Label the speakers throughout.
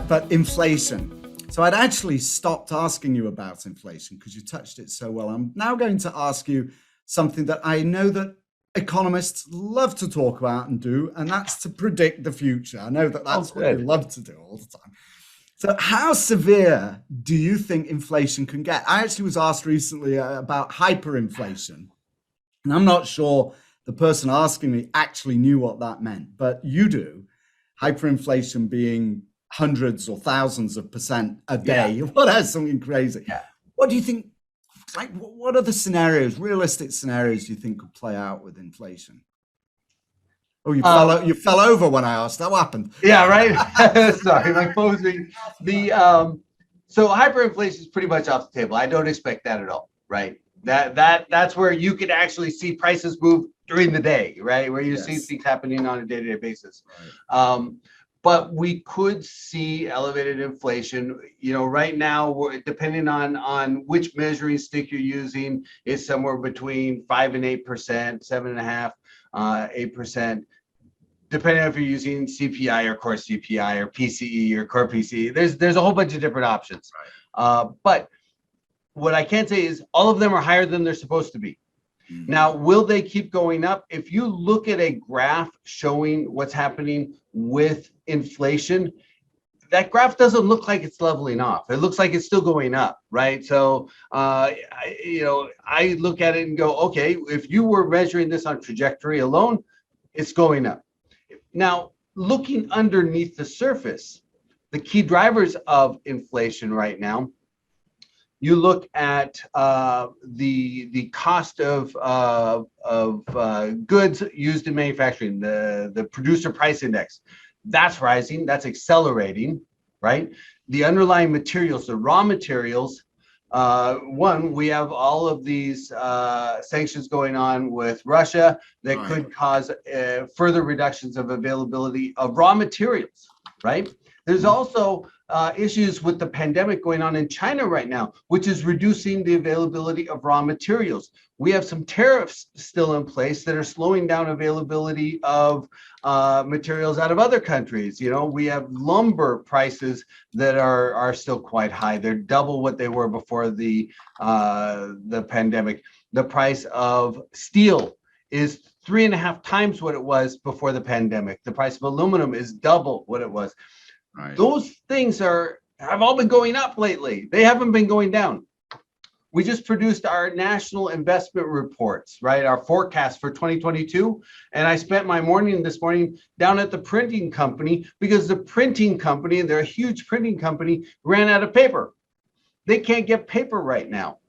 Speaker 1: But inflation. So I'd actually stopped asking you about inflation because you touched it so well. I'm now going to ask you something that I know that economists love to talk about and do, and that's to predict the future. I know that that's what you love to do all the time. So how severe do you think inflation can get? I actually was asked recently about hyperinflation, and I'm not sure the person asking me actually knew what that meant, but you do. Hyperinflation being hundreds or thousands of % a day. What is something crazy? What do you think? Like, what are the scenarios, realistic scenarios, do you think could play out with inflation? Oh, you fell over when I asked. That happened.
Speaker 2: Yeah, right. Sorry, my phone was being so hyperinflation is pretty much off the table. I don't expect that at all. Right. That's where you could actually see prices move during the day, right? Where you see things happening on a day-to-day basis. Right. But we could see elevated inflation. Right now, depending on which measuring stick you're using, is somewhere between 5 and 8%, 7.5%, 8%. Depending on if you're using CPI or core CPI or PCE or core PCE, there's a whole bunch of different options. Right. But what I can say is all of them are higher than they're supposed to be. Mm-hmm. Now, will they keep going up? If you look at a graph showing what's happening with inflation, that graph doesn't look like it's leveling off. It looks like it's still going up, right? So, I look at it and go, okay, if you were measuring this on trajectory alone, it's going up. Now, looking underneath the surface, the key drivers of inflation right now, you look at the cost of goods used in manufacturing, the producer price index, that's rising, that's accelerating, right? The underlying materials, the raw materials, we have all of these sanctions going on with Russia that could cause further reductions of availability of raw materials, right? There's also issues with the pandemic going on in China right now, which is reducing the availability of raw materials. We have some tariffs still in place that are slowing down availability of materials out of other countries. We have lumber prices that are still quite high. They're double what they were before the pandemic. The price of steel is 3.5 times what it was before the pandemic. The price of aluminum is double what it was. Right. Those things have all been going up lately. They haven't been going down. We just produced our national investment reports, right? Our forecast for 2022. And I spent my morning this morning down at the printing company because the printing company, and they're a huge printing company, ran out of paper. They can't get paper right now.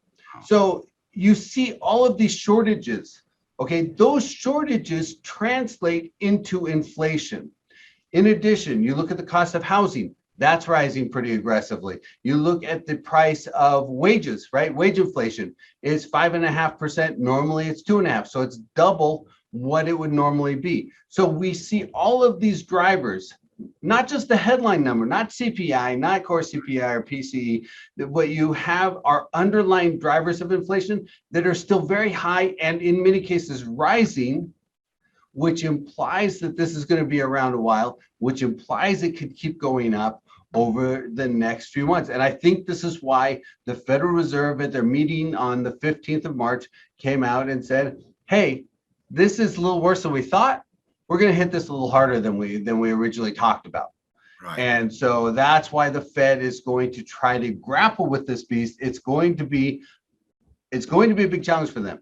Speaker 2: So you see all of these shortages. Okay, those shortages translate into inflation. In addition, you look at the cost of housing, that's rising pretty aggressively. You look at the price of wages, right? Wage inflation is 5.5%. Normally it's 2.5%. So it's double what it would normally be. So we see all of these drivers, not just the headline number, not CPI, not core CPI or PCE. What you have are underlying drivers of inflation that are still very high and in many cases rising, which implies that this is going to be around a while, which implies it could keep going up over the next few months. And I think this is why the Federal Reserve at their meeting on the 15th of March came out and said, hey, this is a little worse than we thought. We're going to hit this a little harder than we originally talked about. Right. And so that's why the Fed is going to try to grapple with this beast. It's going to be a big challenge for them.